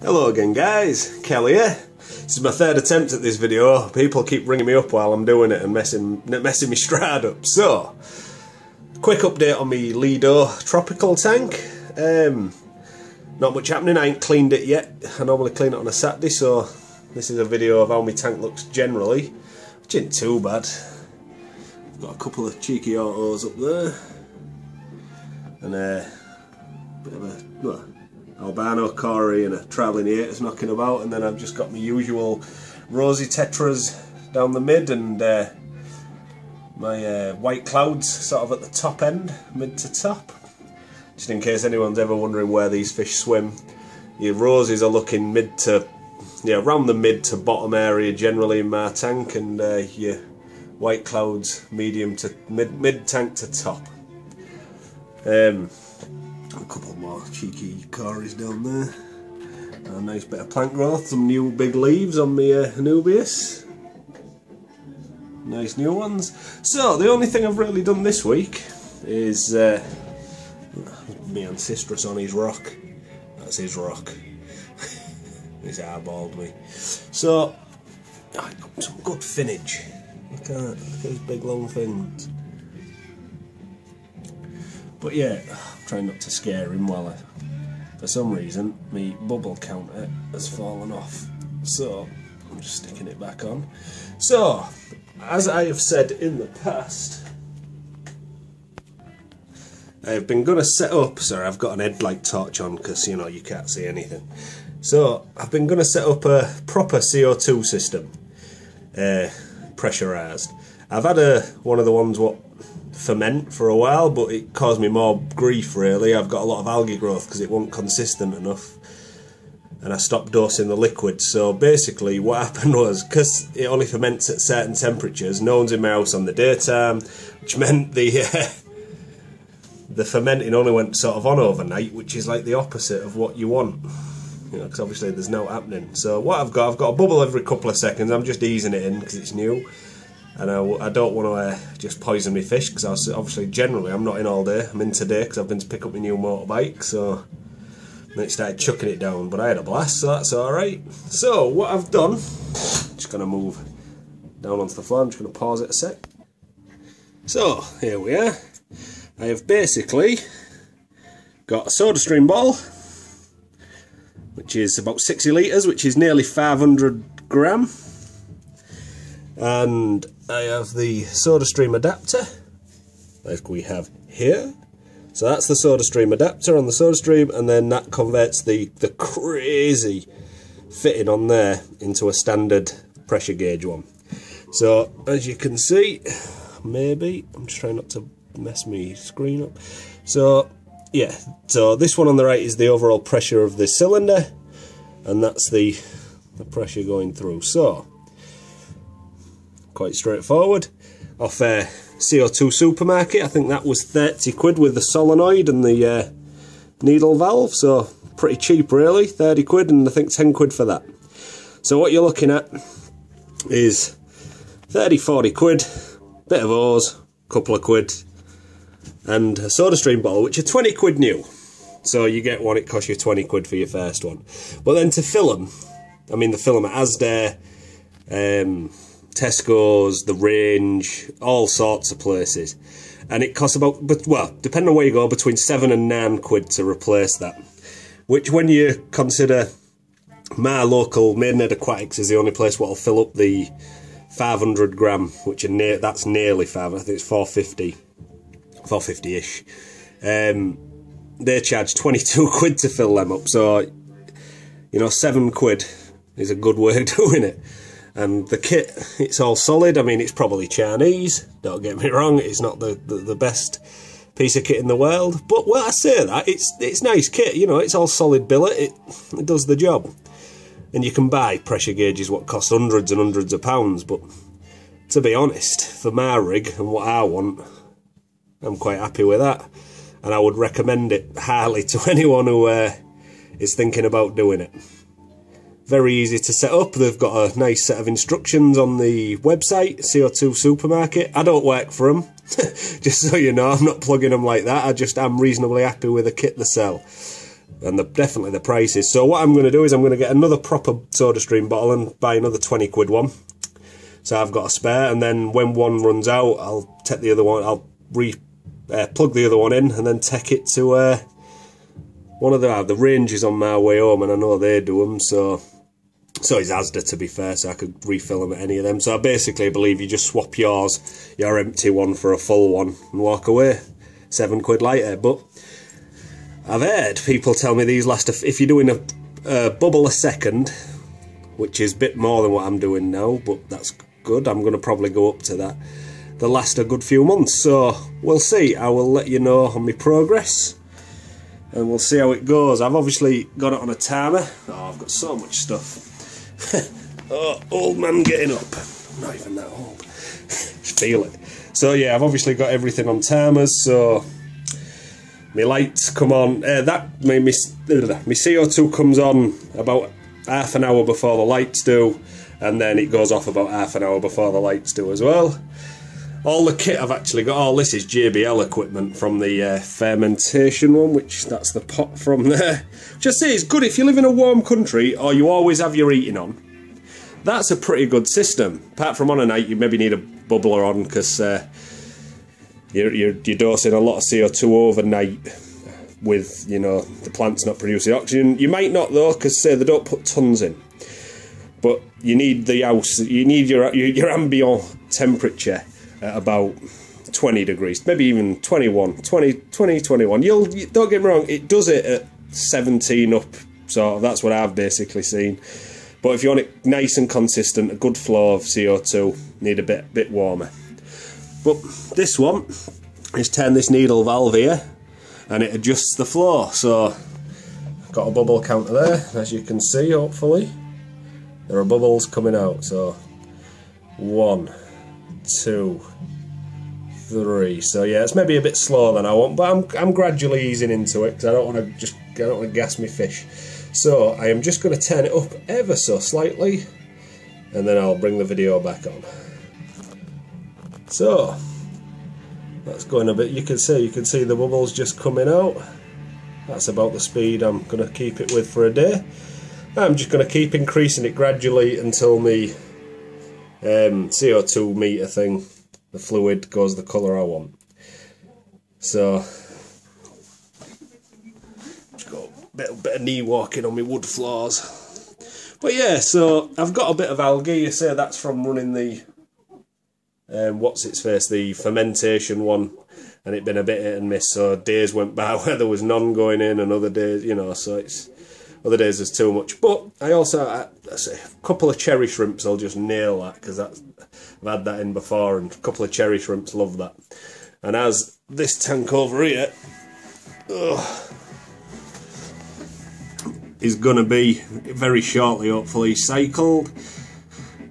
Hello again guys, Kelly here. This is my third attempt at this video. People keep ringing me up while I'm doing it and messing me stride up. So, quick update on my Lido tropical tank. Not much happening, I ain't cleaned it yet. I normally clean it on a Saturday, so this is a video of how my tank looks generally, which ain't too bad. I've got a couple of cheeky autos up there, and a bit of a albino Corey and a travelling Yates knocking about, and then I've just got my usual rosy tetras down the mid, and my white clouds sort of at the top end, mid to top. Just in case anyone's ever wondering where these fish swim, your roses are looking mid to, around the mid to bottom area generally in my tank, and your white clouds medium to mid tank to top. A couple more cheeky Corys down there. A nice bit of plant growth, some new big leaves on my Anubias. Nice new ones. So the only thing I've really done this week is me ancestors on his rock. That's his rock. He's eyeballed me. So I got some good finnage. Look at his big long fins. But yeah, I'm trying not to scare him while for some reason my bubble counter has fallen off. So I'm just sticking it back on. So, as I have said in the past, I've been going to set up, sorry, I've got an headlight torch on because you can't see anything. So I've been going to set up a proper CO2 system, pressurised. I've had one of the ones what ferment for a while, but it caused me more grief really. I've got a lot of algae growth because it wasn't consistent enough, and I stopped dosing the liquid. So basically what happened was, because it only ferments at certain temperatures, no one's in my house on the daytime, which meant the fermenting only went sort of on overnight, which is like the opposite of what you want, because obviously there's no happening. So what I've got a bubble every couple of seconds. I'm just easing it in because it's new. And I don't want to just poison my fish, because obviously generally I'm not in all day. I'm in today because I've been to pick up my new motorbike, so then it started chucking it down, but I had a blast, so that's alright. So what I've done, just going to move down onto the floor, I'm just going to pause it a sec. So here we are. I have basically got a Sodastream bottle, which is about 60 litres, which is nearly 500 gram. And I have the Sodastream adapter, like we have here. So that's the Sodastream adapter on the Sodastream, and then that converts the crazy fitting on there into a standard pressure gauge one. So as you can see, maybe, I'm just trying not to mess my screen up. So yeah, so this one on the right is the overall pressure of the cylinder, and that's the pressure going through. So quite straightforward. Off CO₂ supermarket, I think that was 30 quid with the solenoid and the needle valve, so pretty cheap really, 30 quid, and I think 10 quid for that. So what you're looking at is 30-40 quid, bit of hose, couple of quid, and a Sodastream bottle, which are 20 quid new. So you get one, it costs you 20 quid for your first one. But then to fill them, I mean the fill them at Asda, Tesco's, the Range, all sorts of places, and it costs about, well, depending on where you go, between 7 and 9 quid to replace that. Which, when you consider my local Maidenhead Aquatics is the only place what'll fill up the 500 gram, which are that's nearly 5. I think it's 450-ish. They charge 22 quid to fill them up. So 7 quid is a good way of doing it. And the kit, it's all solid. I mean, it's probably Chinese, don't get me wrong, it's not the best piece of kit in the world, but well, I say that, it's nice kit, it's all solid billet, it does the job. And you can buy pressure gauges what cost hundreds and hundreds of pounds, but to be honest, for my rig and what I want, I'm quite happy with that. And I would recommend it highly to anyone who is thinking about doing it. Very easy to set up. They've got a nice set of instructions on the website, CO₂ Supermarket. I don't work for them, just so you know, I'm not plugging them like that. I'm reasonably happy with the kit they sell. and definitely the prices. So what I'm going to do is I'm going to get another proper Sodastream bottle and buy another 20 quid one. So I've got a spare, and then when one runs out, I'll take the other one, I'll plug the other one in, and then take it to one of the ranges on my way home, and I know they do them, so is Asda, to be fair, so I could refill them at any of them. So I basically believe you just swap your empty one for a full one and walk away. 7 quid lighter. But I've heard people tell me these last, if you're doing a bubble a second, which is a bit more than what I'm doing now, but that's good. I'm going to probably go up to that. They'll last a good few months, so we'll see. I will let you know on my progress, and we'll see how it goes. I've obviously got it on a timer. Oh, I've got so much stuff. Oh, old man getting up. I'm not even that old. Just feel it. So yeah, I've obviously got everything on timers, so my lights come on. My CO2 comes on about half an hour before the lights do, and then it goes off about half an hour before the lights do as well. All the kit I've actually got, all this is JBL equipment from the fermentation one, which that's the pot from there. Just say it's good if you live in a warm country or you always have your heating on. That's a pretty good system. Apart from on a night, you maybe need a bubbler on because you're dosing a lot of CO2 overnight with, you know, the plant's not producing oxygen. You might not though, because say they don't put tons in. But you need the house, you need your ambient temperature at about 20 degrees, maybe even 21. Don't get me wrong, it does it at 17 up, so that's what I've basically seen. But if you want it nice and consistent, a good flow of CO2, need a bit warmer. But this one is turn this needle valve here, and it adjusts the flow. So I've got a bubble counter there, as you can see, hopefully. There are bubbles coming out, so 1, 2, 3. So yeah, it's maybe a bit slower than I want, but I'm gradually easing into it because I don't want to gas my fish. So I am just going to turn it up ever so slightly, and then I'll bring the video back on. So that's going a bit. You can see the bubbles just coming out. That's about the speed I'm going to keep it with for a day. I'm just going to keep increasing it gradually until my CO2 meter thing, the fluid, goes the colour I want. So just got a bit of knee walking on my wood floors. But yeah, so I've got a bit of algae. You say that's from running the the fermentation one, and it been a bit hit and miss. So days went by where there was none going in, and other days, you know, so it's other days there's too much. But I also, I say, a couple of cherry shrimps, I'll just nail that, because I've had that in before, and a couple of cherry shrimps love that. And as this tank over here is going to be very shortly, hopefully, cycled,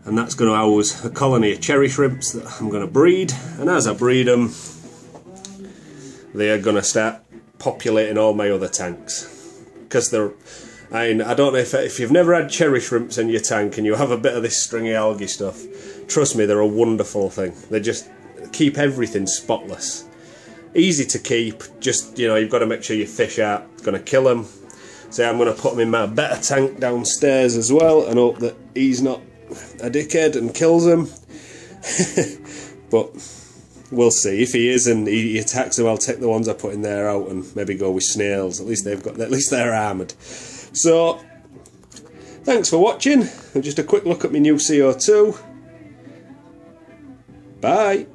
and that's going to house a colony of cherry shrimps that I'm going to breed. And as I breed them, they are going to start populating all my other tanks, because they're, I don't know if you've never had cherry shrimps in your tank and you have a bit of this stringy algae stuff, trust me, they're a wonderful thing. They just keep everything spotless. Easy to keep, just, you know, you've got to make sure your fish aren't going to kill them. So I'm going to put them in my better tank downstairs as well, and hope that he's not a dickhead and kills them. But we'll see. If he is and he attacks them, I'll take the ones I put in there out and maybe go with snails. At least they're armoured. So thanks for watching, and just a quick look at my new CO2. Bye.